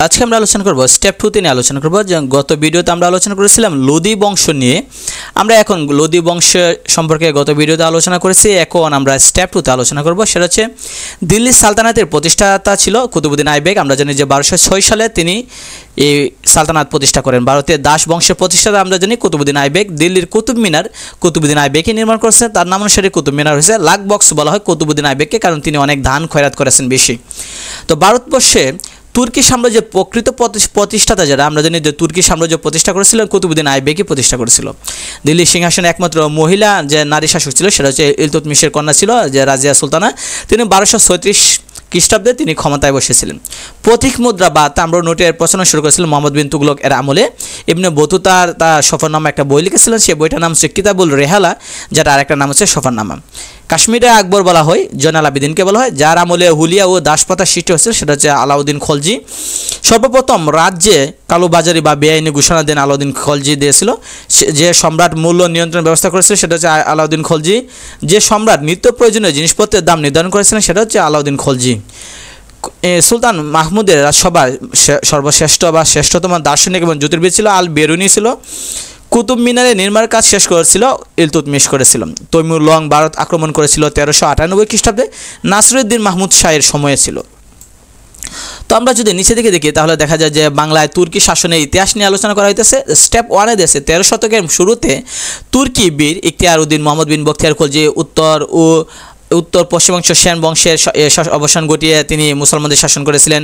আজকে আমরা আলোচনা করব স্টেপ 2 তে নিয়ে আলোচনা করব। যে গত ভিডিওতে আমরা আলোচনা করেছিলাম লোদি বংশ নিয়ে। আমরা এখন লোদি বংশ সম্পর্কে গত ভিডিওতে আলোচনা করেছি। এখন আমরা স্টেপ 2 তে আলোচনা করব। সেটা হচ্ছে দিল্লি সালতানাতের প্রতিষ্ঠাতা ছিল কুতুবউদ্দিন আইবেক। আমরা জানি যে 1206 সালে তিনি এই সালতানাত প্রতিষ্ঠা করেন। ভারতের দাস বংশের প্রতিষ্ঠাতা আমরা জানি কুতুবউদ্দিন আইবেক। দিল্লির কুতুব মিনার কুতুবউদ্দিন আইবেকই নির্মাণ করেছেন। তার নাম অনুসারে কুতুব মিনার হয়েছে। লাখ বক্স বলা হয় কুতুবউদ্দিন আইবেককে, কারণ তিনি অনেক ধান খয়রাত করেছেন বেশি। তো ভারতবর্ষে তুর্কি সাম্রাজ্যের প্রকৃত প্রতিষ্ঠাতা যারা আমরা জানি যে তুর্কি সাম্রাজ্য প্রতিষ্ঠা করেছিলেন কুতুবউদ্দিন আইবেকই প্রতিষ্ঠা করেছিল। দিল্লির সিংহাসনে একমাত্র মহিলা যে নারী শাসক ছিল সেটা হচ্ছে ইলতুৎমিশের কন্যা ছিল যে রাজিয়া সুলতানা। তিনি 1236 খ্রিস্টাব্দে তিনি ক্ষমতায় বসেছিলেন। প্রতীক মুদ্রা বা তাম্র নোটের প্রচলন শুরু করেছিলেন মোহাম্মদ বিন তুগলক এর আমলে। ইবনে বতুতার তার সফরনামা একটা বই লিখেছিলেন। সেই বইটার নাম হচ্ছে কিতাবুল রেহালা, যেটা আরেকটা নাম হচ্ছে সফরনামা। কাশ্মীরে আকবর বলা হয় জয়নাল আবেদিনকে বলা হয়, যার আমলে হুলিয়া ও দাসপ্রথার সৃষ্টি হয়েছিল সেটা হচ্ছে আলাউদ্দিন খলজি। সর্বপ্রথম রাজ্যে কালোবাজারি বা বেআইনি ঘোষণা দেন আলাউদ্দিন খলজি দিয়েছিল। যে সম্রাট মূল্য নিয়ন্ত্রণ ব্যবস্থা করেছিল সেটা হচ্ছে আলাউদ্দিন খলজি। যে সম্রাট নিত্য প্রয়োজনীয় জিনিসপত্রের দাম নির্ধারণ করেছিলেন সেটা হচ্ছে আলাউদ্দিন খলজি। সুলতান মাহমুদের রাজসভার সর্বশ্রেষ্ঠ বা শ্রেষ্ঠতম দার্শনিক এবং জ্যোতির্বিদ ছিল আল বেরুনি ছিল। কুতুব মিনারের নির্মাণ কাজ শেষ করেছিল ইলতুৎমিশ করেছিল। তৈমুর লং ভারত আক্রমণ করেছিল 1398 খ্রিস্টাব্দে। নাসিরউদ্দিন মাহমুদ শাহের সময়ে ছিল। তো আমরা যদি নিচে দিকে দেখি তাহলে দেখা যায় যে বাংলায় তুর্কি শাসনের ইতিহাস নিয়ে আলোচনা করা হইতেছে। স্টেপ 1-এ দেশে 13 শতকের শুরুতে তুর্কি বীর ইখতিয়ার উদ্দিন মোহাম্মদ বিন বখতিয়ার খলজি উত্তর পশ্চিমাংশ সেন বংশের অবসান ঘটিয়ে তিনি মুসলমানদের শাসন করেছিলেন।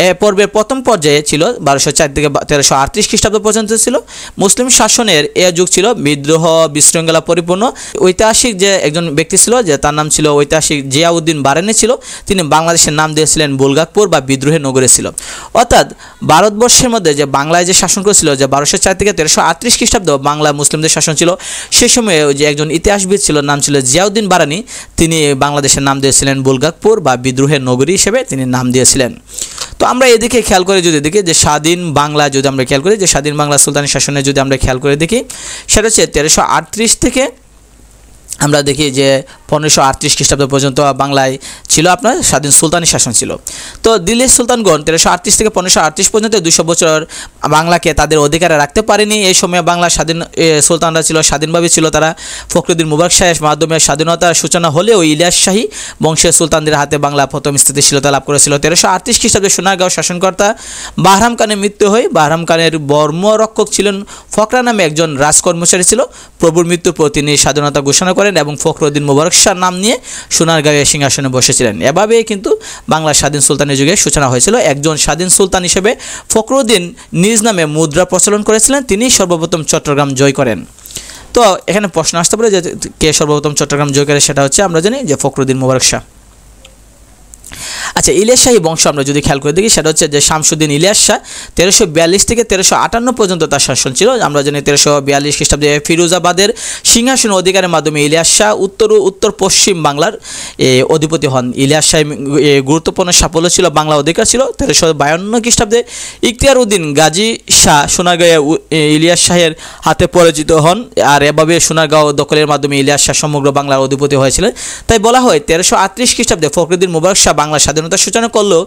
এ পর্বের প্রথম পর্যায়ে ছিল 1204 থেকে 1338 খ্রিস্টাব্দ পর্যন্ত ছিল। মুসলিম শাসনের এ যুগ ছিল বিদ্রোহ বিশৃঙ্খলা পরিপূর্ণ। ঐতিহাসিক যে একজন ব্যক্তি ছিল যে তার নাম ছিল ঐতিহাসিক জিয়াউদ্দিন বারেনি ছিল। তিনি বাংলাদেশের নাম দিয়েছিলেন বুলগাকপুর বা বিদ্রোহের নগরী ছিল। অর্থাৎ ভারতবর্ষের মধ্যে যে বাংলায় যে শাসন করেছিল যে 1204 থেকে 1338 খ্রিস্টাব্দ বাংলা মুসলিমদের শাসন ছিল। সেই সময়ে যে একজন ইতিহাসবিদ ছিল নাম ছিল জিয়াউদ্দিন বারানি, তিনি বাংলাদেশের নাম দিয়েছিলেন বুলগাকপুর বা বিদ্রোহের নগরী হিসেবে তিনি নাম দিয়েছিলেন। তো আমরা এদিকে খেয়াল করে যদি দেখি যে স্বাধীন বাংলা যদি আমরা খেয়াল করি যে স্বাধীন বাংলা সুলতানি শাসনে যদি আমরা খেয়াল করে দেখি সেটা হচ্ছে 1338 থেকে আমরা দেখি যে 1538 খ্রিস্টাব্দ পর্যন্ত বাংলায় ছিল আপনার স্বাধীন সুলতানি শাসন ছিল। তো দিল্লির সুলতানগণ 1338 থেকে 1538 পর্যন্ত 200 বছর বাংলাকে তাদের অধিকারে রাখতে পারেনি। এই সময় বাংলা স্বাধীন সুলতানরা ছিল স্বাধীনভাবে ছিল। তারা ফখরুদ্দিন মুবারক শাহের মাধ্যমে স্বাধীনতার সূচনা হলেও ইলিয়াস শাহী বংশের সুলতানদের হাতে বাংলা প্রথম স্থিতিশীলতা লাভ করেছিল। 1338 খ্রিস্টাব্দে সোনারগাঁও শাসনকর্তা বাহরাম খানের মৃত্যু হয়। বাহরাম খানের বর্মরক্ষক ছিলেন ফকরা নামে একজন রাজকর্মচারী ছিল। প্রভুর মৃত্যুর পর তিনি স্বাধীনতা ঘোষণা করেন এবং ফখরুদ্দিন মুবারক শাহর নাম নিয়ে সোনারগাঁওয়ে সিংহাসনে বসেছিলেন। এভাবেই কিন্তু বাংলার স্বাধীন সুলতানের যুগের সূচনা হয়েছিল। একজন স্বাধীন সুলতান হিসেবে ফখরুদ্দিন নিজ নামে মুদ্রা প্রচলন করেছিলেন। তিনি সর্বপ্রথম চট্টগ্রাম জয় করেন। তো এখানে প্রশ্ন আসতে পারে যে কে সর্বপ্রথম চট্টগ্রাম জয় করে, সেটা হচ্ছে আমরা জানি যে ফখরুদ্দিন মুবারক শাহ। আচ্ছা, ইলিয়াস শাহী বংশ আমরা যদি খেয়াল করে দেখি সেটা হচ্ছে যে শামসুদ্দিন ইলিয়াস শাহ 1342 থেকে 1358 পর্যন্ত তার শাসন ছিল। আমরা জানি 1342 খ্রিস্টাব্দে ফিরোজাবাদের সিংহাসন অধিকারের মাধ্যমে ইলিয়াস শাহ উত্তর পশ্চিম বাংলার অধিপতি হন। ইলিয়াস শাহ গুরুত্বপূর্ণ সাফল্য ছিল, বাংলা অধিকার ছিল। 1352 খ্রিস্টাব্দে ইখতিয়ার উদ্দিন গাজী শাহ সোনারগাঁয়ে ইলিয়াস শাহের হাতে পরাজিত হন। আর এভাবে সোনারগাঁও দখলের মাধ্যমে ইলিয়াস শাহ সমগ্র বাংলার অধিপতি হয়েছিলেন। তাই বলা হয় 1338 খ্রিস্টাব্দে ফখরুদ্দিন মুবারক শাহ বাংলা স্বাধীনতার সূচনা করলেও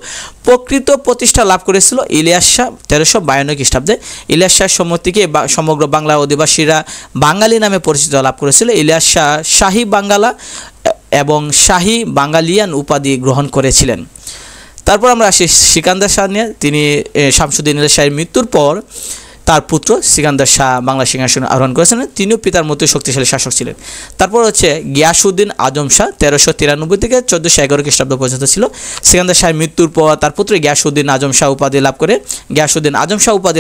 প্রকৃত প্রতিষ্ঠা লাভ করেছিল ইলিয়াস শাহ 1352 খ্রিস্টাব্দে। ইলিয়াস শাহ সম্মতিকে সমগ্র বাংলার অধিবাসীরা বাঙালি নামে পরিচিত লাভ করেছিল। ইলিয়াস শাহ শাহী বাঙ্গালা এবং শাহী বাঙ্গালিয়ান উপাধি গ্রহণ করেছিলেন। তারপর আমরা আসি সিকান্দার শাহ নিয়ে। তিনি শামসুদ্দিন ইলিয়াস শাহের মৃত্যুর পর তার পুত্র সিকান্দার শাহ বাংলা সিংহাসন আরোহণ করেছিলেন। তিনিও পিতার মতো শক্তিশালী শাসক ছিলেন। তারপর হচ্ছে গিয়াসউদ্দিন আজম শাহ 1393 থেকে 1411 খ্রিস্টাব্দ পর্যন্ত ছিল। সিকান্দার শাহের মৃত্যুর পর তার পুত্র গিয়াসউদ্দিন আজম শাহ উপাধি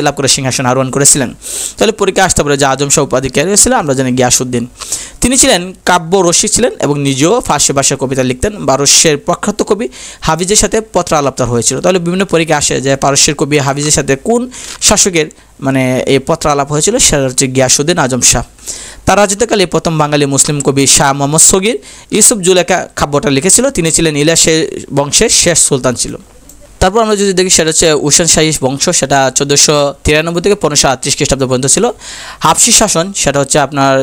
লাভ করে সিংহাসন আরোহণ করেছিলেন। তাহলে পরীক্ষা আসতে পারে যে আজম শাহ উপাধি কে ছিলেন, আমরা জানি গিয়াসউদ্দিন। তিনি ছিলেন কাব্য রসিক ছিলেন এবং নিজেও ফার্সি ভাষায় কবিতা লিখতেন। পারস্যের প্রখ্যাত কবি হাফিজের সাথে পত্র আলাপ তার হয়েছিল। তাহলে বিভিন্ন পরীক্ষা আসে যে পারস্যের কবি হাফিজের সাথে কোন শাসকের এই পত্র আলাপ হয়েছিল, সেটা হচ্ছে গিয়াসউদ্দিন আজম শাহ। তার রাজত্বকালে প্রথম বাঙালি মুসলিম কবি শাহ মোহাম্মদ সগীর ইউসুফ জুলেখা কাব্যটা লিখেছিল। তিনি ছিলেন ইলিয়াস বংশের শেষ সুলতান ছিল। তারপর আমরা যদি দেখি সেটা হচ্ছে হুসেন শাহী বংশ, সেটা 1493 থেকে 1538 খ্রিস্টাব্দ পর্যন্ত ছিল। হাফসি শাসন সেটা হচ্ছে আপনার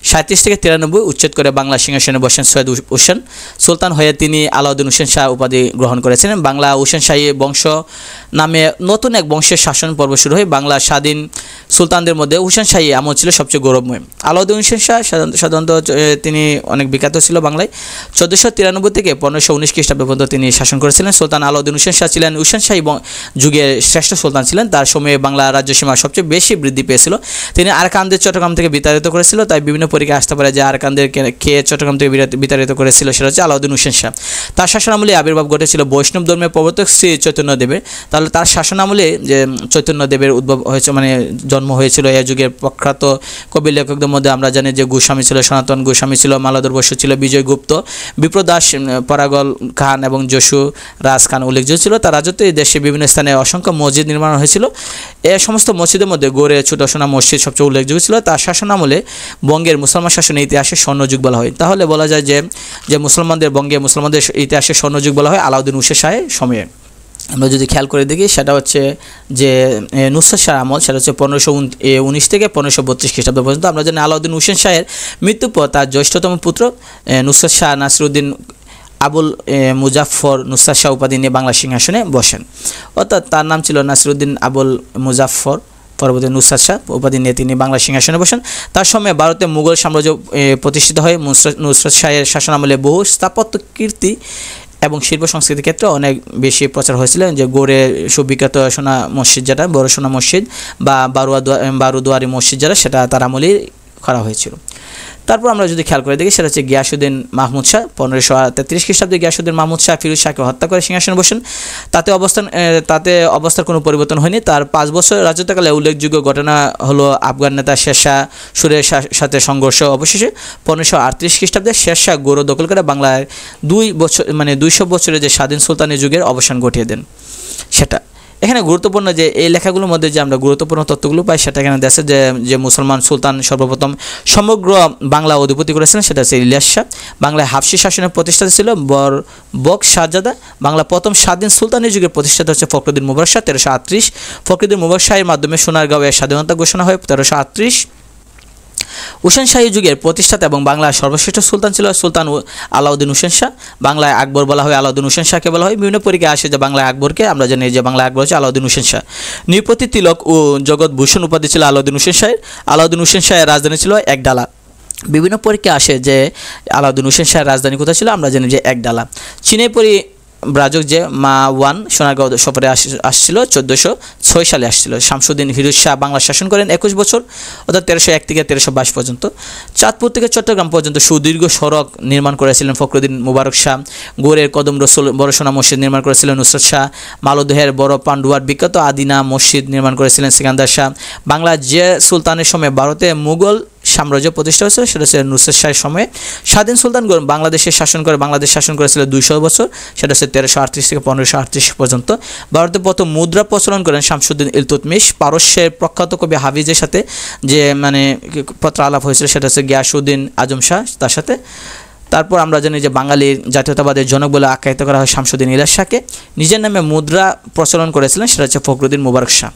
37 থেকে 93 উচ্ছেদ করে বাংলা সিংহাসনে বসেন সৈয়দ হোসেন সুলতান হয়ে তিনি আলাউদ্দিন হোসেন শাহ উপাধি গ্রহণ করেছিলেন। বাংলা হোসেন শাহী বংশ নামে নতুন এক বংশের শাসন পর্ব শুরু হয়। বাংলা স্বাধীন সুলতানদের মধ্যে হোসেন শাহী আমল ছিল সবচেয়ে গৌরবময়। আলাউদ্দিন হোসেন শাহ সাধারণত তিনি অনেক বিখ্যাত ছিল বাংলায়। 1493 থেকে 1519 খ্রিস্টাব্দ পর্যন্ত তিনি শাসন করেছিলেন। সুলতান আলাউদ্দিন হোসেন শাহ ছিলেন হোসেন শাহী যুগের শ্রেষ্ঠ সুলতান ছিলেন। তার সময়ে বাংলা রাজ্যসীমা সবচেয়ে বেশি বৃদ্ধি পেয়েছিল। তিনি আরাকানদের চট্টগ্রাম থেকে বিতাড়িত করেছিল, তাই বিভিন্ন পরীক্ষা আসতে পারে যে আরাকানদের কে চট্টগ্রাম থেকে বিতাড়িত করেছিল, সেটা হচ্ছে আলাউদ্দিন হোসেন শাহ। তার শাসনামলে আবির্ভাব ঘটেছিল বৈষ্ণব ধর্মের প্রবর্তক শ্রী চৈতন্যদেবের। তাহলে তার শাসনামলে যে চৈতন্যদেবের উদ্ভব হয়েছে, মানে জন্ম হয়েছিল। এই যুগের প্রখ্যাত কবি লেখকদের মধ্যে আমরা জানি যে গোস্বামী ছিল, সনাতন গোস্বামী ছিল, মালাধর বসু ছিল, বিজয় গুপ্ত, বিপ্রদাস, পরাগল খান এবং যশু রাজ খান উল্লেখযোগ্য ছিল। তার রাজত্বে এই দেশে বিভিন্ন স্থানে অসংখ্য মসজিদ নির্মাণ হয়েছিল। এই সমস্ত মসজিদের মধ্যে গড়ে ছোটসোনা মসজিদ সবচেয়ে উল্লেখযোগ্য ছিল। তার শাসনামলে বঙ্গের মুসলমান শাসনের ইতিহাসে স্বর্ণযুগ বলা হয়। তাহলে বলা যায় যে মুসলমানদের বঙ্গে মুসলমানদের ইতিহাসে স্বর্ণযুগ বলা হয় আলাউদ্দিন হোসেন শাহের সময়ে। আমরা যদি খেয়াল করে দেখি সেটা হচ্ছে যে নুসরাত শাহ আমল, সেটা হচ্ছে 1519 থেকে 1532 খ্রিস্টাব্দ পর্যন্ত। আমরা জানি আলাউদ্দিন হোসেন শাহের মৃত্যুর পর তার জ্যেষ্ঠতম পুত্র নুসরাত শাহ নাসিরউদ্দিন আবুল মুজাফফর নুসরাত শাহ উপাধি নিয়ে বাংলা সিংহাসনে বসেন। অর্থাৎ তার নাম ছিল নাসিরউদ্দিন আবুল মুজাফফর, পরবর্তী নুসরাত শাহ উপাধি নিয়ে তিনি বাংলা সিংহাসনে বসেন। তার সময় ভারতে মুঘল সাম্রাজ্য প্রতিষ্ঠিত হয়। নুসরাত শাহের শাসনামলে বহু স্থাপত্য কীর্তি এবং শিল্প সংস্কৃতির ক্ষেত্রে অনেক বেশি প্রচার হয়েছিল। যে গড়ে সুবিখ্যাত সোনা মসজিদ, যেটা বড় সোনা মসজিদ বা বারুদুয়ারি মসজিদ, যেটা সেটা তার আমলেই করা হয়েছিল। তারপর আমরা যদি খেয়াল করে দেখি সেটা হচ্ছে গিয়াসউদ্দিন মাহমুদ শাহ। 1533 খ্রিস্টাব্দে গিয়াসউদ্দিন মাহমুদ শাহ ফিরোজ শাহকে হত্যা করে সিংহাসনে বসেন। তাতে অবস্থার কোনো পরিবর্তন হয়নি। তার 5 বছর রাজত্বকালে উল্লেখযোগ্য ঘটনা হলো আফগান নেতা শের শাহ সুরের সাথে সংঘর্ষ। অবশেষে 1538 খ্রিস্টাব্দে শের শাহ গৌড় দখল করে বাংলায় 200 বছরের যে স্বাধীন সুলতানি যুগের অবসান ঘটিয়ে দেন। সেটা এখানে গুরুত্বপূর্ণ যে এই লেখাগুলোর মধ্যে যে আমরা গুরুত্বপূর্ণ তথ্যগুলো পাই, সেটা এখানে দেখছে যে মুসলমান সুলতান সর্বপ্রথম সমগ্র বাংলা অধিপতি করেছিলেন, সেটা হচ্ছে ইলিয়াস শাহ। বাংলায় হাফসি শাসনের প্রতিষ্ঠাতা ছিল বক শাহজাদা। বাংলা প্রথম স্বাধীন সুলতানি যুগের প্রতিষ্ঠাতা হচ্ছে ফখরুদ্দিন মুবারক শাহ 1338। ফখরুদ্দিন মুবারক শাহের মাধ্যমে সোনারগাঁওয়ের স্বাধীনতা ঘোষণা হয় 1338। হোসেন শাহী যুগের প্রতিষ্ঠাতা এবং বাংলার সর্বশ্রেষ্ঠ সুলতান ছিল সুলতান আলাউদ্দিন হোসেন শাহ। বাংলায় আকবর বলা হয়, আলাউদ্দিন হোসেন শাহকে বলা হয়। বিভিন্ন পরীক্ষায় আসে যে বাংলায় আকবরকে, আমরা জানি যে বাংলায় আকবর হচ্ছে আলাউদ্দিন হোসেন শাহ। নৃপতি তিলক ও জগৎভূষণ উপাধি ছিল আলাউদ্দিন হোসেন শাহের। আলাউদ্দিন হোসেন শাহের রাজধানী ছিল একডালা। বিভিন্ন পরীক্ষায় আসে যে আলাউদ্দিন হোসেন শাহের রাজধানী কোথায় ছিল, আমরা জানি যে একডালা। চীনে রাজক যে মা ওয়ান সোনারগাঁও সফরে আসছিল 1406 সালে আসছিল। শামসুদ্দিন ফিরোজ শাহ বাংলা শাসন করেন 21 বছর, অর্থাৎ 1301 থেকে 1322 পর্যন্ত। চাঁদপুর থেকে চট্টগ্রাম পর্যন্ত সুদীর্ঘ সড়ক নির্মাণ করেছিলেন ফখরুদ্দিন মুবারক শাহ। গৌড়ের কদম রসুল বড় সোনা মসজিদ নির্মাণ করেছিলেন নুসরাত শাহ। মালদহের বড় পান্ডুয়ার বিখ্যাত আদিনা মসজিদ নির্মাণ করেছিলেন সিকান্দার শাহ। বাংলা যে সুলতানের সময় ভারতে মুঘল সাম্রাজ্য প্রতিষ্ঠা হয়েছিল, সেটা হচ্ছে নুসরাত শাহের সময়ে। স্বাধীন সুলতান বাংলাদেশ শাসন করেছিল 200 বছর, সেটা হচ্ছে 1338 থেকে 1538 পর্যন্ত। ভারতে প্রথম মুদ্রা প্রচলন করেন শামসুদ্দিন ইলতুৎমিশ। পারস্যের প্রখ্যাত কবি হাফিজের সাথে যে পত্র আলাপ হয়েছিল, সেটা হচ্ছে গিয়াসউদ্দিন আজম শাহ তার সাথে। তারপর আমরা জানি যে বাঙালির জাতীয়তাবাদের জনক বলে আখ্যায়িত করা হয় শামসুদ্দিন ইলিয়াস শাহকে। নিজের নামে মুদ্রা প্রচলন করেছিলেন, সেটা হচ্ছে ফখরুদ্দিন মুবারক শাহ।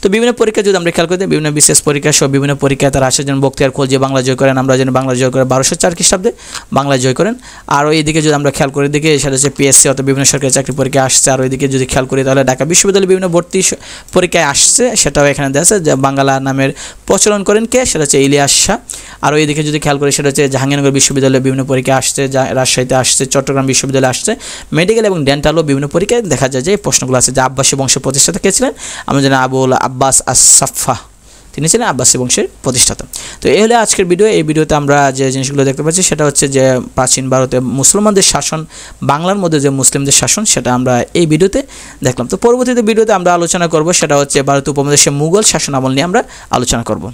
তো বিভিন্ন পরীক্ষা যদি আমরা খেয়াল করি, বিভিন্ন বিশেষ পরীক্ষা সহ বিভিন্ন পরীক্ষায় তারা আসে, যেন বখতিয়ার খলজি বাংলা জয় করেন, আমরা জানি বাংলা জয় করে 1204 খ্রিস্টাব্দে বাংলা জয় করেন। আর এইদিকে যদি আমরা খেয়াল করে দেখি, সেটা হচ্ছে পিএসসি অর্থাৎ বিভিন্ন সরকারি চাকরি পরীক্ষা আসছে। আর ওইদিকে যদি খেয়াল করি তাহলে ঢাকা বিশ্ববিদ্যালয়ে বিভিন্ন ভর্তি পরীক্ষায় আসছে, সেটাও এখানে দেওয়া আছে যে বাংলা নামের প্রচলন করেন কে, সেটা হচ্ছে ইলিয়াস শাহ। আর ওইদিকে যদি খেয়াল করি সেটা হচ্ছে জাহাঙ্গীরনগর বিশ্ববিদ্যালয়ে বিভিন্ন পরীক্ষা আসছে, রাজশাহীতে আসছে, চট্টগ্রাম বিশ্ববিদ্যালয়ে আসছে, মেডিকেল এবং ডেন্টালও বিভিন্ন পরীক্ষায় দেখা যায় যে এই প্রশ্নগুলো আছে। যে আব্বাসী বংশের প্রতিষ্ঠাতা কে ছিলেন, আমরা জানি আবুল আব্বাস আস-সাফফাহ, তিনি ছিলেন আব্বাসী বংশের প্রতিষ্ঠাতা। তো এই হলো আজকের ভিডিও। এই ভিডিওতে আমরা যে জিনিসগুলো দেখতে পাচ্ছি সেটা হচ্ছে যে প্রাচীন ভারতে মুসলমানদের শাসন, বাংলার মধ্যে যে মুসলিমদের শাসন, সেটা আমরা এই ভিডিওতে দেখলাম। তো পরবর্তীতে ভিডিওতে আমরা আলোচনা করব সেটা হচ্ছে ভারত উপমহাদেশে মুঘল শাসন আমল নিয়ে আমরা আলোচনা করব।